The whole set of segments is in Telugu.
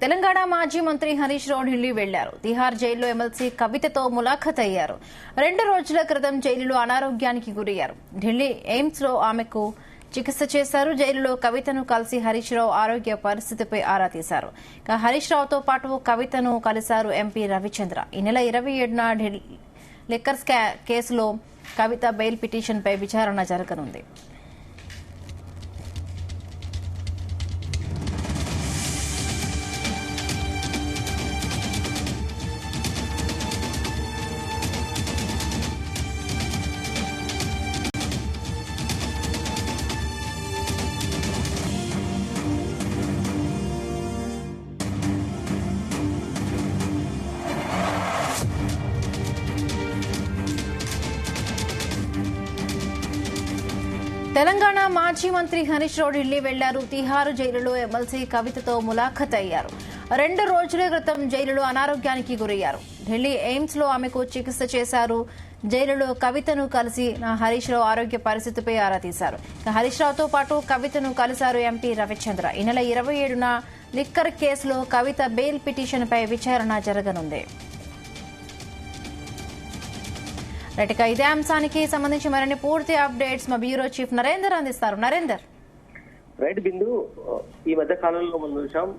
తెలంగాణ మాజీ మంత్రి హరీష్ రావు ఢిల్లీ వెళ్లారు. తిహార్ జైల్లో ఎమ్మెల్సీ కవితతో ములాఖత్ అయ్యారు. 2 రోజుల క్రితం జైలులో అనారోగ్యానికి గురయ్యారు. ఢిల్లీ ఎయిమ్స్ లో ఆమెకు చికిత్స చేశారు. జైలులో కవితను కలిసి హరీష్ రావు ఆరోగ్య పరిస్థితిపై ఆరా తీశారు. హరీష్ రావుతో పాటు కవితను కలిశారు ఎంపీ రవిచంద్ర. ఈ నెల 27న లిక్కర్ కేసులో కవిత బెయిల్ పిటిషన్పై విచారణ జరగనుంది. తెలంగాణ మాజీ మంత్రి హరీష్ రావు ఢిల్లీ వెళ్లారు. తిహార్ జైలులో ఎమ్మెల్సీ కవితతో ములాఖత్ అయ్యారు. 2 రోజుల క్రితం జైలులో అనారోగ్యానికి గురయ్యారు. ఢిల్లీ ఎయిమ్స్ లో ఆమెకు చికిత్స చేశారు. జైలులో కవితను కలిసి హరీష్ రావు ఆరోగ్య పరిస్థితిపై ఆరా తీశారు. హరీష్ రావుతో పాటు కవితను కలిశారు ఎంపీ రవిచంద్ర. ఈ నెల 27న లిక్కర్ కేసులో కవిత బెయిల్ పిటిషన్పై విచారణ జరగనుంది. రైట్గా ఇదే అంశానికి సంబంధించి మరిన్ని పూర్తి అప్డేట్స్ మా బ్యూరో చీఫ్ నరేందర్ అందిస్తారు. నరేందర్. రైట్ బిందు, ఈ మధ్య కాలంలో మనం చూసాం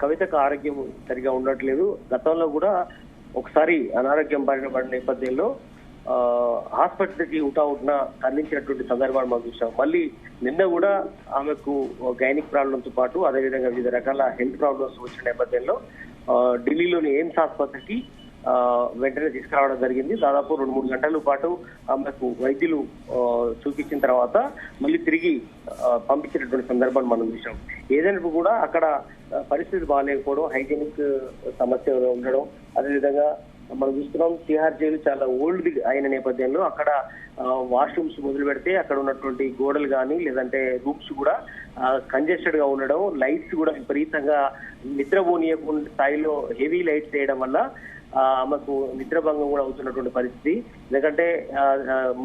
కవితకు ఆరోగ్యం సరిగా ఉండట్లేదు. గతంలో కూడా ఒకసారి అనారోగ్యం బారిన పడిన నేపథ్యంలో హాస్పిటల్కి ఉటావుట్న తరలించినటువంటి సందర్భాన్ని మనం చూసాం. మళ్ళీ నిన్న కూడా ఆమెకు గైనిక్ ప్రాబ్లంతో పాటు అదేవిధంగా వివిధ రకాల హెల్త్ ప్రాబ్లమ్స్ వచ్చిన నేపథ్యంలో ఢిల్లీలోని ఎయిమ్స్ ఆసుపత్రికి వెంటనే తీసుకురావడం జరిగింది. దాదాపు 2-3 గంటల పాటు ఆమెకు వైద్యులు చూపించిన తర్వాత మళ్ళీ తిరిగి పంపించినటువంటి సందర్భాన్ని మనం చూసాం. ఏదైనా కూడా అక్కడ పరిస్థితి బాగాలేకపోవడం, హైజీనిక్ సమస్య ఉండడం, అదేవిధంగా మనం చూస్తున్నాం తిహార్ జైలు చాలా ఓల్డ్ అయిన నేపథ్యంలో అక్కడ వాష్రూమ్స్ మొదలు పెడితే అక్కడ ఉన్నటువంటి గోడలు కానీ లేదంటే రూమ్స్ కూడా కంజెస్టెడ్ గా ఉండడం, లైట్స్ కూడా విపరీతంగా నిద్రపోనీయకుండా స్థాయిలో హెవీ లైట్స్ వేయడం వల్ల ఆమెకు నిద్రభంగం కూడా అవుతున్నటువంటి పరిస్థితి. ఎందుకంటే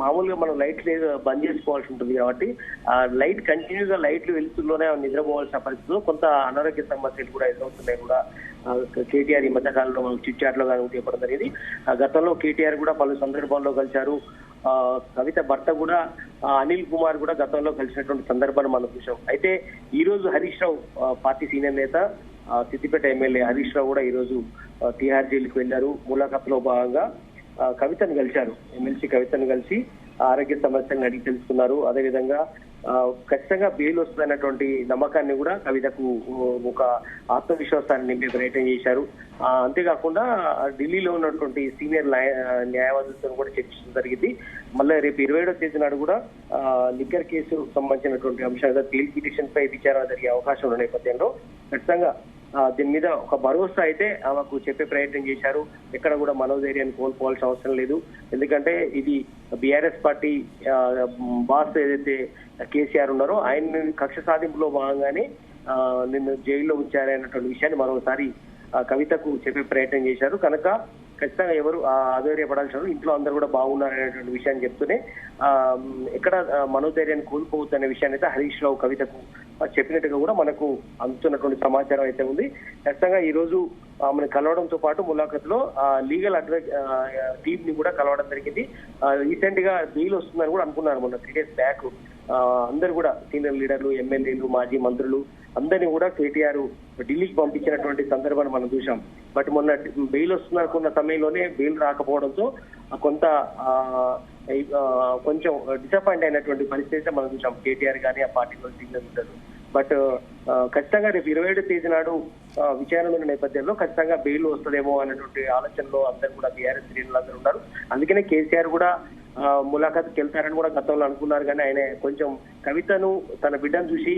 మామూలుగా మనం లైట్లు బంద్ చేసుకోవాల్సి ఉంటుంది కాబట్టి లైట్ కంటిన్యూగా లైట్లు వెలుతుల్లోనే నిద్రపోవాల్సిన పరిస్థితుల్లో కొంత అనారోగ్య సమస్యలు కూడా ఎదురవుతున్నాయి కూడా కేటీఆర్ ఈ మధ్య కాలంలో మనం చిట్ చాట్ లో కానీ చెప్పడం జరిగింది. గతంలో కేటీఆర్ కూడా పలు సందర్భాల్లో కలిశారు. కవిత భర్త కూడా అనిల్ కుమార్ కూడా గతంలో కలిసినటువంటి సందర్భాన్ని మనం చూసాం. అయితే ఈ రోజు హరీష్ రావు పార్టీ సీనియర్ నేత సిద్దిపేట ఎమ్మెల్యే హరీష్ రావు కూడా ఈ రోజు తిహార్ జైలుకి వెళ్లారు. ములాఖత్ లో భాగంగా కవితను కలిశారు. ఎమ్మెల్సీ కవితను కలిసి ఆరోగ్య సమస్యలను అడిగి తెలుసుకున్నారు. అదేవిధంగా ఖచ్చితంగా బెయిల్ వస్తుందన్నటువంటి నమ్మకాన్ని కూడా కవితకు ఒక ఆత్మవిశ్వాసాన్ని నింపే ప్రయత్నం చేశారు. అంతేకాకుండా ఢిల్లీలో ఉన్నటువంటి సీనియర్ న్యాయవాదులతో కూడా చర్చించడం జరిగింది. మళ్ళీ రేపు 27వ తేదీ నాడు కూడా లిక్కర్ కేసు సంబంధించినటువంటి అంశాలుగా బెయిల్ పిటిషన్ పై విచారణ జరిగే అవకాశం ఉన్న నేపథ్యంలో ఖచ్చితంగా దీని మీద ఒక భరోసా అయితే ఆమెకు చెప్పే ప్రయత్నం చేశారు. ఎక్కడ కూడా మనోధైర్యాన్ని కోల్పోవాల్సిన అవసరం లేదు. ఎందుకంటే ఇది బీఆర్ఎస్ పార్టీ బాస్ ఏదైతే కేసీఆర్ ఉన్నారో ఆయన కక్ష సాధింపులో భాగంగానే నిన్ను జైల్లో ఉంచారనేటువంటి విషయాన్ని మరోసారి కవితకు చెప్పే ప్రయత్నం చేశారు. కనుక ఖచ్చితంగా ఎవరు ఆధైర్యపడాల్సిన ఇంట్లో అందరూ కూడా బాగున్నారనేటువంటి విషయాన్ని చెప్తూనే ఎక్కడ మనోధైర్యాన్ని కోల్పోవద్దు అనే విషయాన్ని అయితే హరీష్ రావు కవితకు చెప్పినట్టుగా కూడా మనకు అందుతున్నటువంటి సమాచారం అయితే ఉంది. ఖచ్చితంగా ఈ రోజు ఆమెను కలవడంతో పాటు ములాఖత్ లో లీగల్ టీమ్ ని కూడా కలవడం జరిగింది. రీసెంట్ గా బెయిల్ వస్తుందని కూడా అనుకున్నారు. మొన్న 3 days బ్యాక్ అందరు కూడా సీనియర్ లీడర్లు, ఎమ్మెల్యేలు, మాజీ మంత్రులు అందరినీ కూడా కేటీఆర్ ఢిల్లీకి పంపించినటువంటి సందర్భాన్ని మనం చూసాం. బట్ మొన్న బెయిల్ వస్తుందనుకున్న సమయంలోనే బెయిల్ రాకపోవడంతో కొంచెం డిసప్పాయింట్ అయినటువంటి పరిస్థితి మనం చూసాం. కేటీఆర్ కానీ ఆ పార్టీలో సీనియర్ లీడర్లు. బట్ ఖచ్చితంగా రేపు 27వ తేదీ నాడు విచారణ ఉన్న నేపథ్యంలో ఖచ్చితంగా బెయిల్ వస్తుందేమో అనేటువంటి ఆలోచనలో అందరూ కూడా బీఆర్ఎస్ శ్రేణులు అందరూ ఉన్నారు. అందుకనే కేసీఆర్ కూడా ములాఖాత్కి వెళ్తారని కూడా గతంలో అనుకున్నారు. కానీ ఆయన కొంచెం కవితను తన బిడ్డను చూసి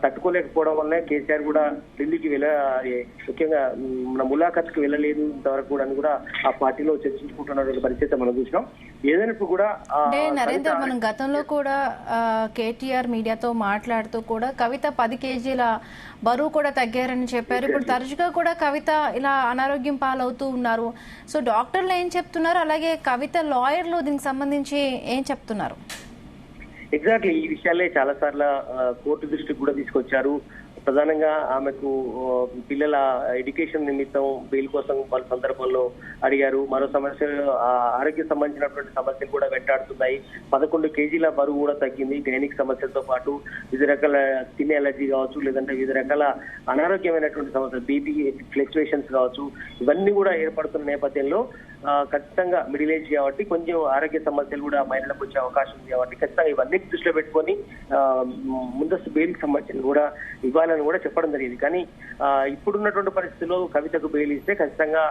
తట్టుకోలేకపోవడం వల్లనే కేసీఆర్ కూడా ఢిల్లీకి ముఖ్యంగా మన ములాఖాత్కి వెళ్ళలేదు ఇంతవరకు కూడా అని కూడా ఆ పార్టీలో చర్చించుకుంటున్నటువంటి పరిస్థితి మనం చూసినాం. ఏదైనప్పుడు కూడా నరేందర్, మనం గతంలో కూడా కేటీఆర్ మీడియాతో మాట్లాడుతూ కూడా కవిత 10 kgల బరువు కూడా తగ్గారని చెప్పారు. ఇప్పుడు తరచుగా కూడా కవిత ఇలా అనారోగ్యం పాలవుతూ ఉన్నారు. సో డాక్టర్లు ఏం చెప్తున్నారు, అలాగే కవిత లాయర్లు దీనికి సంబంధించి ఏం చెప్తున్నారు? ఎగ్జాక్ట్లీ ఈ విషయాలే చాలా సార్లు కోర్టు దృష్టికి కూడా తీసుకొచ్చారు. ప్రధానంగా ఆమెకు పిల్లల ఎడ్యుకేషన్ నిమిత్తం బెయిల్ కోసం పలు సందర్భాల్లో అడిగారు. మరో సమస్య ఆరోగ్య సంబంధించినటువంటి సమస్యలు కూడా వెంటాడుతున్నాయి. 11 కేజీల బరువు కూడా తగ్గింది. గైనిక్ సమస్యలతో పాటు వివిధ రకాల స్కిన్ ఎలర్జీ కావచ్చు, లేదంటే వివిధ రకాల అనారోగ్యమైనటువంటి సమస్యలు, బీపీ ఫ్లక్చువేషన్స్ కావచ్చు, ఇవన్నీ కూడా ఏర్పడుతున్న నేపథ్యంలో ఖచ్చితంగా మిడిల్ ఏజ్ కాబట్టి కొంచెం ఆరోగ్య సమస్యలు కూడా మహిళలకు వచ్చే అవకాశం ఉంది కాబట్టి ఖచ్చితంగా ఇవన్నీ దృష్టిలో పెట్టుకొని ముందస్తు బెయిల్ సంబంధించి కూడా ఇవ్వాలని కూడా చెప్పడం జరిగింది. కానీ ఇప్పుడున్నటువంటి పరిస్థితుల్లో కవితకు బెయిల్ ఇస్తే ఖచ్చితంగా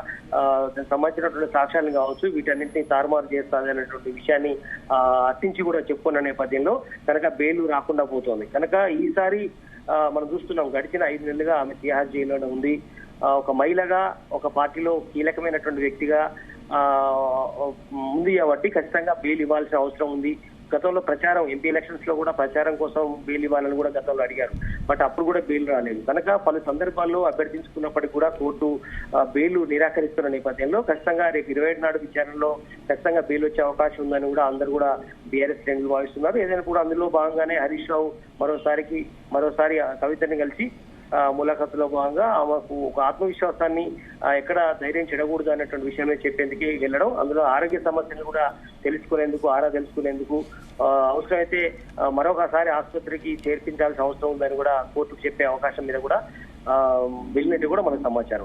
దానికి సంబంధించినటువంటి సాక్ష్యాలు కావచ్చు వీటన్నింటినీ తారుమారు చేస్తుంది అనేటువంటి విషయాన్ని అట్టించి కూడా చెప్పుకున్న నేపథ్యంలో కనుక బెయిల్ రాకుండా పోతోంది. కనుక ఈసారి మనం చూస్తున్నాం గడిచిన 5 నెలలుగా ఆమె తిహార్ జైల్లోనే ఉంది. ఒక మహిళగా ఒక పార్టీలో కీలకమైనటువంటి వ్యక్తిగా ఉంది కాబట్టి ఖచ్చితంగా బెయిల్ ఇవ్వాల్సిన అవసరం ఉంది. గతంలో ప్రచారం ఎంపీ ఎలక్షన్స్ లో కూడా ప్రచారం కోసం బెయిల్ ఇవ్వాలని కూడా గతంలో అడిగారు. బట్ అప్పుడు కూడా బెయిల్ రాలేదు. కనుక పలు సందర్భాల్లో అభ్యర్థించుకున్నప్పటికీ కూడా కోర్టు బెయిల్ నిరాకరిస్తున్న నేపథ్యంలో ఖచ్చితంగా రేపు 27 నాడు విచారణలో ఖచ్చితంగా బెయిల్ వచ్చే అవకాశం ఉందని కూడా అందరూ కూడా బీఆర్ఎస్ శ్రేణులు భావిస్తున్నారు. ఏదైనా కూడా అందులో భాగంగానే హరీష్ రావు మరోసారి కవితని కలిసి ములాఖతులో భాగంగా ఆమెకు ఒక ఆత్మవిశ్వాసాన్ని ఎక్కడ ధైర్యం చెడకూడదు అన్నటువంటి విషయమే చెప్పేందుకు వెళ్ళడం, అందులో ఆరోగ్య సమస్యలు కూడా తెలుసుకునేందుకు అవసరమైతే మరొకసారి ఆసుపత్రికి చేర్పించాల్సిన అవసరం ఉందని కూడా కోర్టుకు చెప్పే అవకాశం మీద కూడా వెళ్ళినట్టు కూడా మనకు సమాచారం.